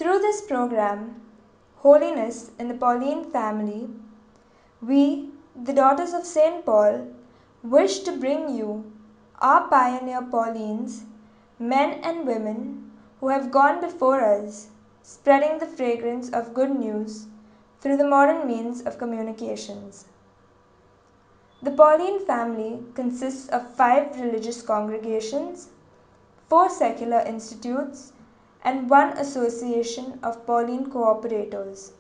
Through this program, Holiness in the Pauline family, we, the daughters of St. Paul, wish to bring you, our pioneer Paulines, men and women who have gone before us, spreading the fragrance of good news through the modern means of communications. The Pauline family consists of 5 religious congregations, 4 secular institutes, and 1 association of Pauline cooperators.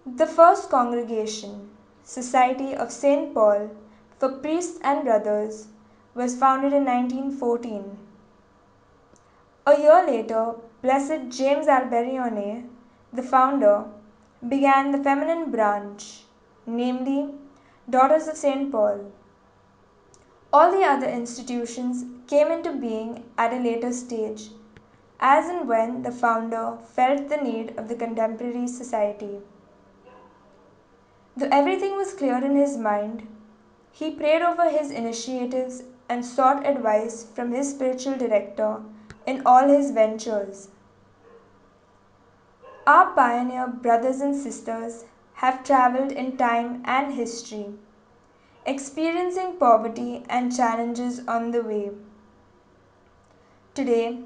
The first congregation, Society of St. Paul for Priests and Brothers, was founded in 1914. A year later, Blessed James Alberione, the founder, began the feminine branch, namely Daughters of St. Paul. All the other institutions came into being at a later stage, as and when the founder felt the need of the contemporary society. Though everything was clear in his mind, he prayed over his initiatives and sought advice from his spiritual director in all his ventures. Our pioneer brothers and sisters have traveled in time and history, experiencing poverty and challenges on the way. Today,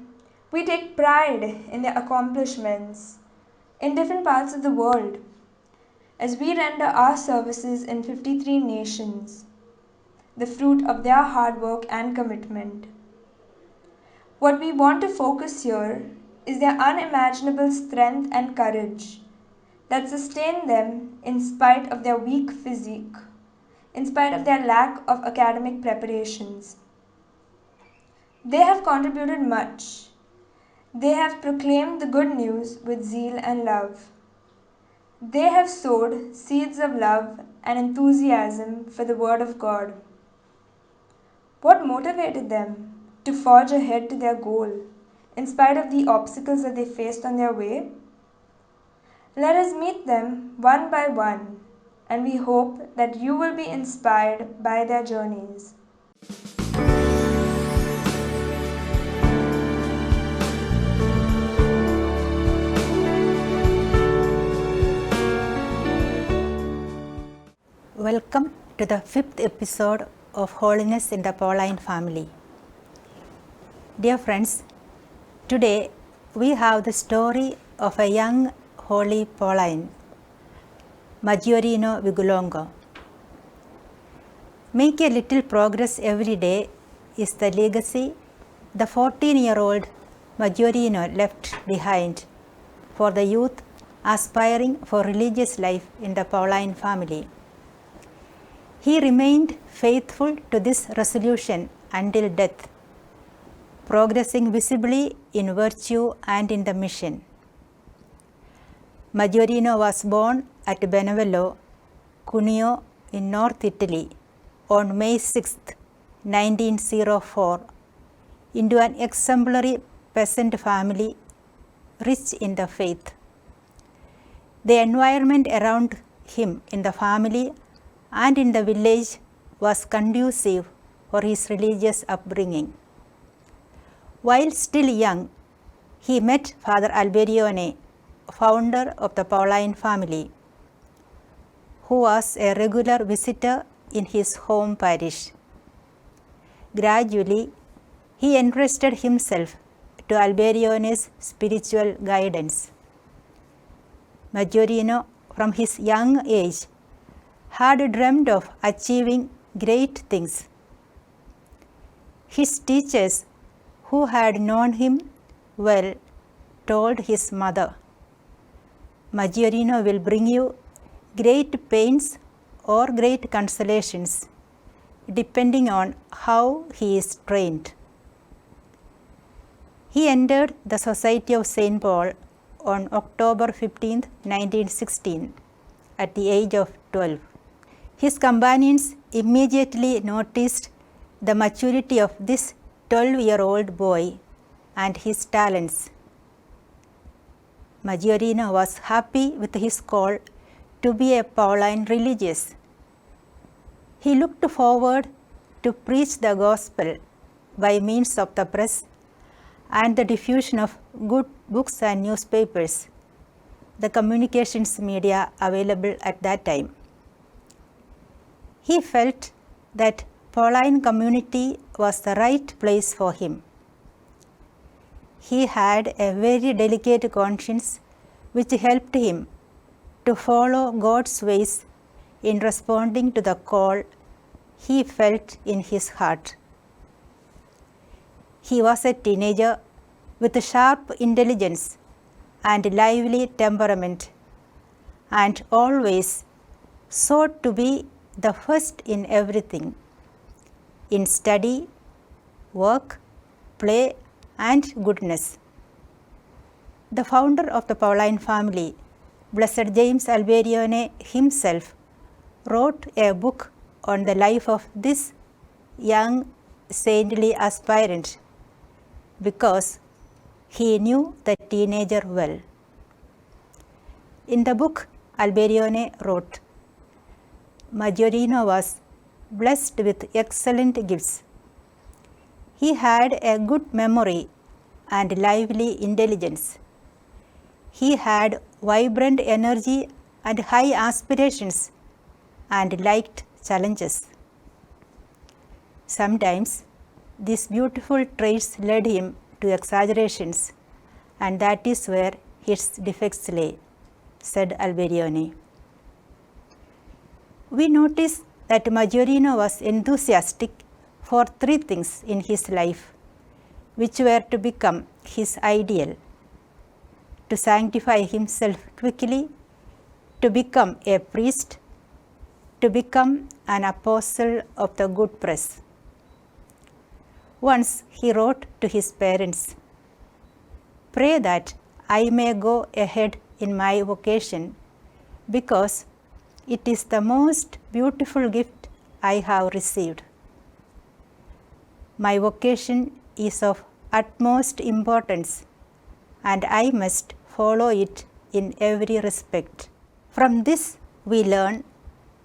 we take pride in their accomplishments in different parts of the world as we render our services in 53 nations, the fruit of their hard work and commitment. What we want to focus here is their unimaginable strength and courage that sustain them in spite of their weak physique, in spite of their lack of academic preparations. They have contributed much. They have proclaimed the good news with zeal and love. They have sowed seeds of love and enthusiasm for the Word of God. What motivated them to forge ahead to their goal, in spite of the obstacles that they faced on their way? Let us meet them one by one, and we hope that you will be inspired by their journeys. Welcome to the 5th episode of Holiness in the Pauline family. Dear friends, today we have the story of a young holy Pauline, Maggiorino Vigolungo. Make a little progress every day is the legacy the 14-year-old Maggiorino left behind for the youth aspiring for religious life in the Pauline family. He remained faithful to this resolution until death, progressing visibly in virtue and in the mission. Maggiorino was born at Benevello, Cuneo in North Italy on May 6, 1904, into an exemplary peasant family rich in the faith. The environment around him in the family and in the village was conducive for his religious upbringing. While still young, he met Father Alberione, founder of the Pauline family, who was a regular visitor in his home parish. Gradually, he entrusted himself to Alberione's spiritual guidance. Maggiorino, from his young age, had dreamed of achieving great things. His teachers, who had known him well, told his mother, "Maggiorino will bring you great pains or great consolations, depending on how he is trained." He entered the Society of St. Paul on October 15, 1916, at the age of 12. His companions immediately noticed the maturity of this 12-year-old boy and his talents. Maggiorino was happy with his call to be a Pauline religious. He looked forward to preach the gospel by means of the press and the diffusion of good books and newspapers, the communications media available at that time. He felt that Pauline community was the right place for him. He had a very delicate conscience which helped him to follow God's ways in responding to the call he felt in his heart. He was a teenager with sharp intelligence and lively temperament, and always sought to be the first in everything, in study, work, play, and goodness. The founder of the Pauline family, Blessed James Alberione himself, wrote a book on the life of this young saintly aspirant because he knew the teenager well. In the book, Alberione wrote, Maggiorino was blessed with excellent gifts. He had a good memory and lively intelligence. He had vibrant energy and high aspirations and liked challenges. Sometimes these beautiful traits led him to exaggerations, and that is where his defects lay, said Alberione. We notice that Maggiorino was enthusiastic for three things in his life, which were to become his ideal: to sanctify himself quickly, to become a priest, to become an apostle of the good press. Once he wrote to his parents, "Pray that I may go ahead in my vocation, because it is the most beautiful gift I have received. My vocation is of utmost importance, and I must follow it in every respect." From this we learn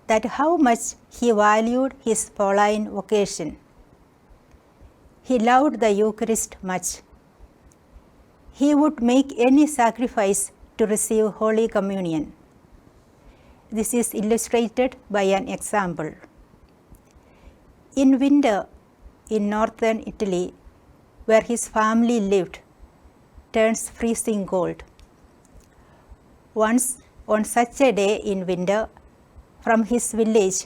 that how much he valued his Pauline vocation. He loved the Eucharist much. He would make any sacrifice to receive Holy Communion. This is illustrated by an example. In winter in northern Italy, where his family lived, turns freezing cold. Once on such a day in winter, from his village,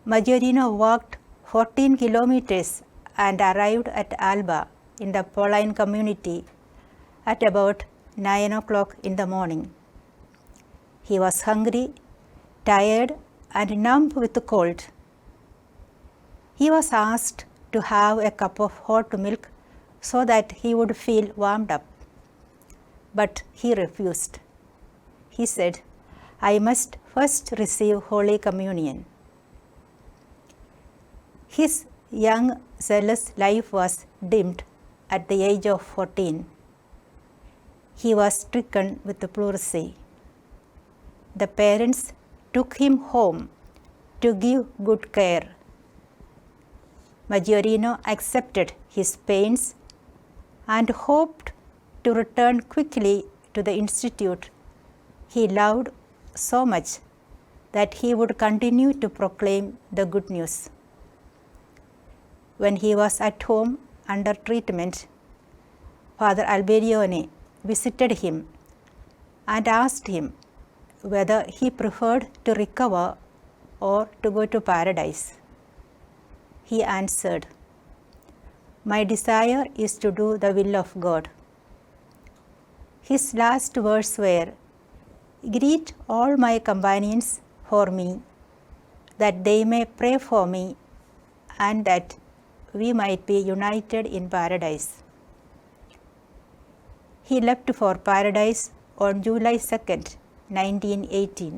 Maggiorino walked 14 kilometers and arrived at Alba in the Pauline community at about 9 o'clock in the morning. He was hungry, tired, and numb with the cold. He was asked to have a cup of hot milk so that he would feel warmed up, but he refused. He said, "I must first receive Holy Communion." His young, zealous life was dimmed at the age of 14. He was stricken with pleurisy. The parents took him home to give good care. Maggiorino accepted his pains and hoped to return quickly to the institute he loved so much that he would continue to proclaim the good news. When he was at home under treatment, Father Alberione visited him and asked him whether he preferred to recover or to go to paradise. He answered, "My desire is to do the will of God." His last words were, "Greet all my companions for me, that they may pray for me, and that we might be united in paradise." He left for paradise on July 2nd, 1918.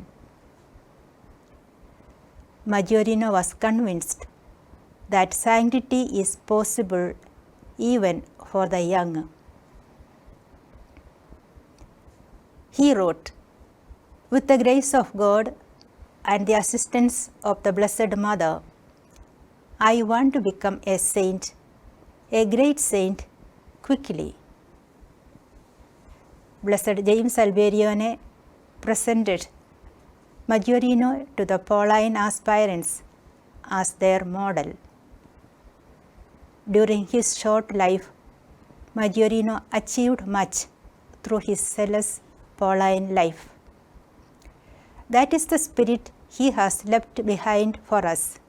Maggiorino was convinced that sanctity is possible even for the young. He wrote, "With the grace of God and the assistance of the Blessed Mother, I want to become a saint, a great saint, quickly." Blessed James Alberione presented Maggiorino to the Pauline aspirants as their model. During his short life, Maggiorino achieved much through his zealous Pauline life. That is the spirit he has left behind for us.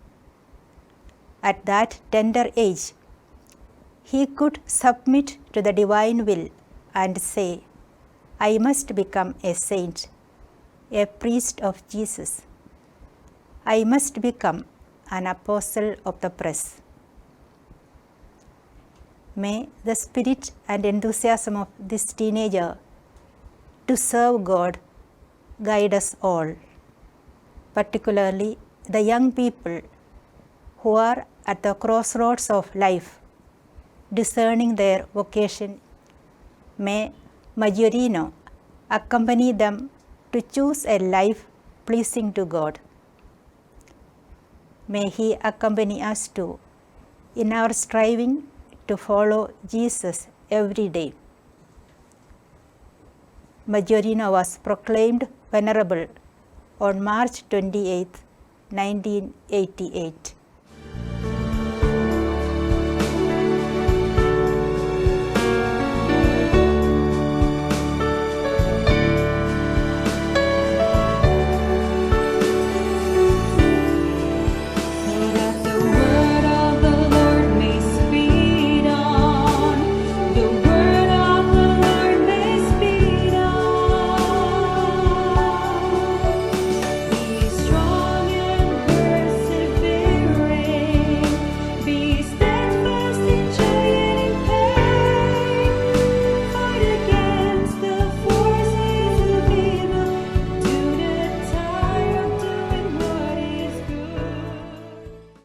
At that tender age, he could submit to the divine will and say, I must become a saint, a priest of Jesus. I must become an apostle of the press. May the spirit and enthusiasm of this teenager to serve God guide us all, particularly the young people who are at the crossroads of life, discerning their vocation. May Maggiorino accompany them to choose a life pleasing to God. May he accompany us too in our striving to follow Jesus every day. Maggiorino was proclaimed venerable on March 28, 1988.